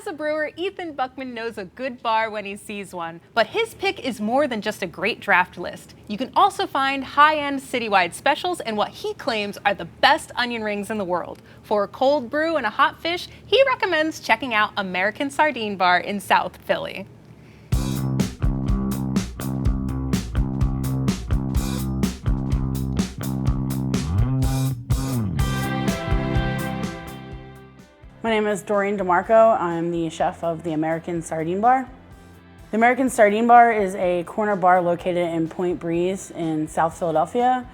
As a brewer, Ethan Buckman knows a good bar when he sees one, but his pick is more than just a great draft list. You can also find high-end citywide specials and what he claims are the best onion rings in the world. For a cold brew and a hot fish, he recommends checking out American Sardine Bar in South Philly. My name is Doreen DeMarco. I'm the chef of the American Sardine Bar. The American Sardine Bar is a corner bar located in Point Breeze in South Philadelphia.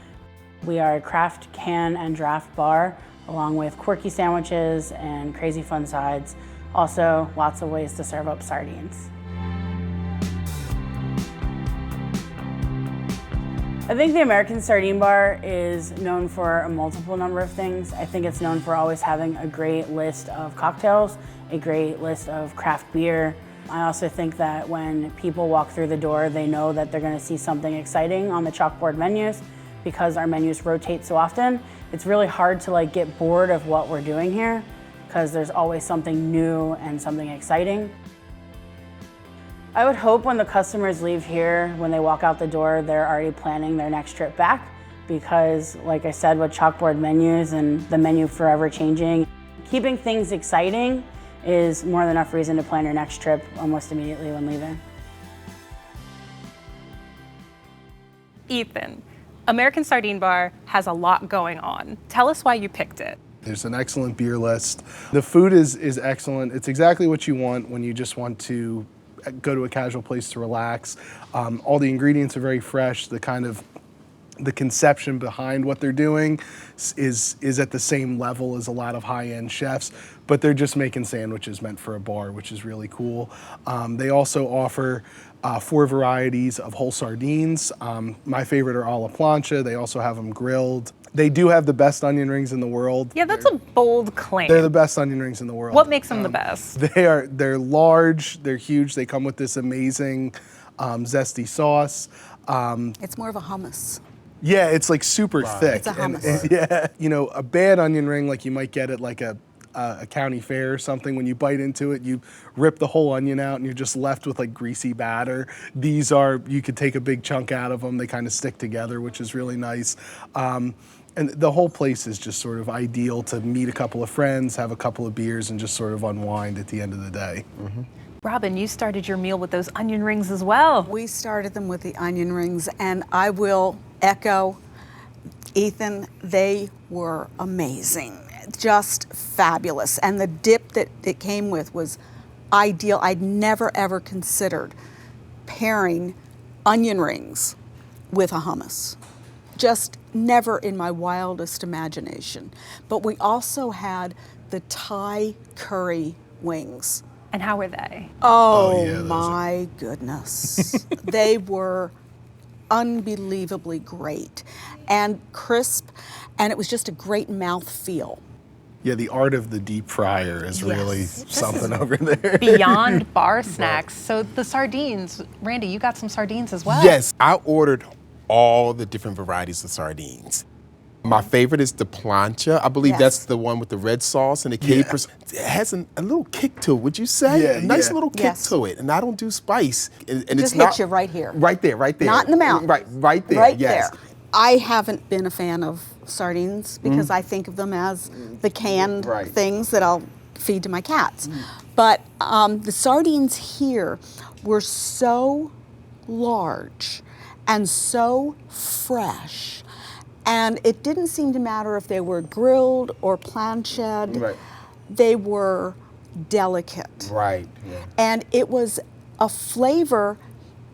We are a craft, can, and draft bar, along with quirky sandwiches and crazy fun sides. Also, lots of ways to serve up sardines. I think the American Sardine Bar is known for a multiple number of things. I think it's known for always having a great list of cocktails, a great list of craft beer. I also think that when people walk through the door, they know that they're gonna see something exciting on the chalkboard menus. Because our menus rotate so often, it's really hard to get bored of what we're doing here because there's always something new and something exciting. I would hope when the customers leave here, when they walk out the door, they're already planning their next trip back because, like I said, with chalkboard menus and the menu forever changing, keeping things exciting is more than enough reason to plan your next trip almost immediately when leaving. Ethan, American Sardine Bar has a lot going on. Tell us why you picked it. There's an excellent beer list. The food is excellent. It's exactly what you want when you just want to go to a casual place to relax. All the ingredients are very fresh. The conception behind what they're doing is at the same level as a lot of high-end chefs, but they're just making sandwiches meant for a bar, which is really cool. They also offer 4 varieties of whole sardines. My favorite are a la plancha. They also have them grilled. They do have the best onion rings in the world. Yeah, that's a bold claim. They're the best onion rings in the world. What makes them the best? They're large, they're huge. They come with this amazing zesty sauce. It's more of a hummus. Yeah, it's super thick. It's a hummus. And, a bad onion ring like you might get at a county fair or something, when you bite into it, you rip the whole onion out and you're just left with greasy batter. These you could take a big chunk out of them. They kind of stick together, which is really nice. And the whole place is just sort of ideal to meet a couple of friends, have a couple of beers, and just sort of unwind at the end of the day. Mm-hmm. Robin, you started your meal with those onion rings as well. We started them with the onion rings, and I will echo Ethan, they were amazing. Just fabulous. And the dip that it came with was ideal. I'd never ever considered pairing onion rings with a hummus. Just never in my wildest imagination. But we also had the Thai curry wings. And how were they? Oh yeah, my goodness. They were unbelievably great and crisp, and it was just a great mouth feel. Yeah, the art of the deep fryer is really something over there. Beyond bar snacks. So the sardines, Randy, you got some sardines as well. Yes, I ordered all the different varieties of sardines. My favorite is the plancha. I believe that's the one with the red sauce and the capers. It has a little kick to it, would you say? Yeah, a nice little kick to it. And I don't do spice. And just it's not, hit you right here. Right there, right there. Not in the mouth. Right there, right yes. there. I haven't been a fan of sardines because I think of them as the canned things that I'll feed to my cats. But the sardines here were so large and so fresh. And it didn't seem to matter if they were grilled or planched. Right. They were delicate. Right. Yeah. And it was a flavor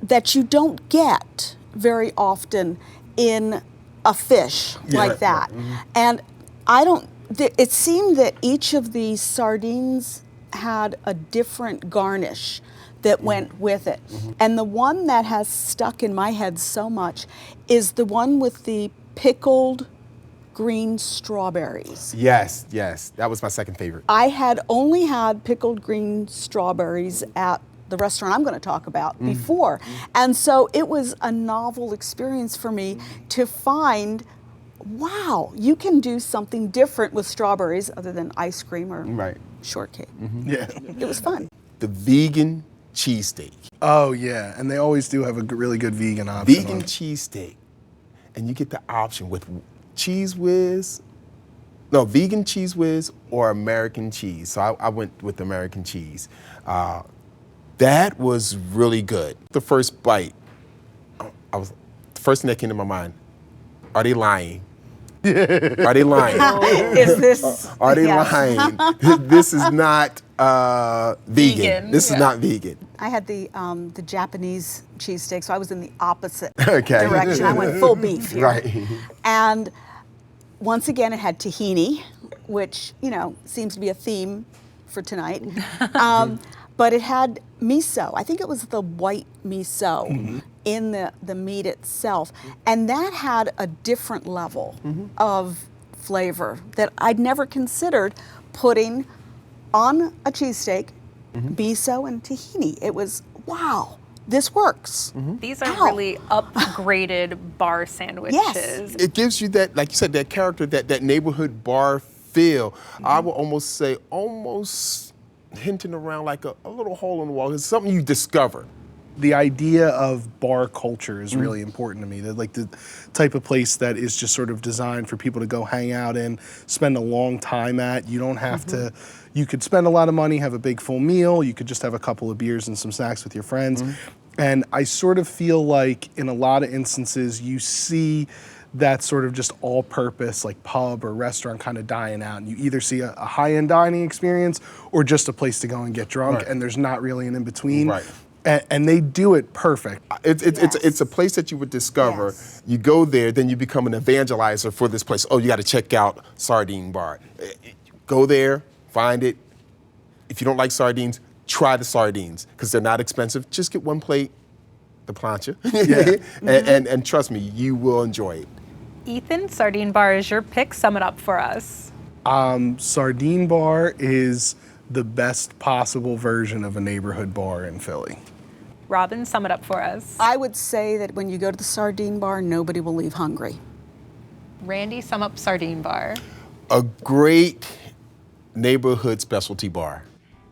that you don't get very often in a fish like that. And it seemed that each of the sardines had a different garnish that went with it. And the one that has stuck in my head so much is the one with the pickled green strawberries. Yes, that was my second favorite. I had only had pickled green strawberries at the restaurant I'm going to talk about before. And so it was a novel experience for me to find, wow, you can do something different with strawberries other than ice cream or shortcake. Yeah. It was fun. The vegan cheesesteak. Oh yeah, and they always do have a really good vegan option. Vegan cheesesteak. And you get the option with cheese whiz. No, vegan cheese whiz or American cheese. So I went with American cheese. That was really good. The first bite, the first thing that came to my mind, are they lying? Are they lying? Is this? Are they Yes. lying? This is not vegan. This is not vegan. I had the Japanese cheesesteak, so I was in the opposite Okay. direction. I went full beef here. Right. And once again, it had tahini, which, seems to be a theme for tonight. But it had miso. I think it was the white miso in the meat itself. And that had a different level of flavor that I'd never considered putting on a cheesesteak, miso and tahini. It was, wow, this works. These are Wow. really upgraded bar sandwiches. Yes. It gives you that, like you said, that character, that neighborhood bar feel. I would almost say, hinting around like a little hole in the wall. It's something you discover. The idea of bar culture is really important to me. That like the type of place that is just sort of designed for people to go hang out in, spend a long time at. You don't have to, you could spend a lot of money, have a big full meal. You could just have a couple of beers and some snacks with your friends. And I sort of feel like in a lot of instances you see that sort of just all-purpose like pub or restaurant kind of dying out. And you either see a high-end dining experience or just a place to go and get drunk, Right. and there's not really an in-between. Right. And they do it perfect. It's a place that you would discover. Yes. You go there, then you become an evangelizer for this place. Oh, you got to check out Sardine Bar. Go there, find it. If you don't like sardines, try the sardines because they're not expensive. Just get one plate, the plancha, and trust me, you will enjoy it. Ethan, Sardine Bar is your pick. Sum it up for us. Sardine Bar is the best possible version of a neighborhood bar in Philly. Robin, sum it up for us. I would say that when you go to the sardine bar, nobody will leave hungry. Randy, sum up Sardine Bar. A great neighborhood specialty bar.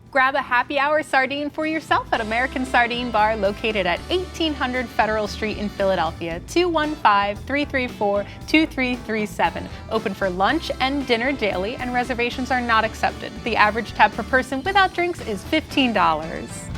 Grab a happy hour sardine for yourself at American Sardine Bar, located at 1800 Federal Street in Philadelphia, 215-334-2337. Open for lunch and dinner daily, and reservations are not accepted. The average tab per person without drinks is $15.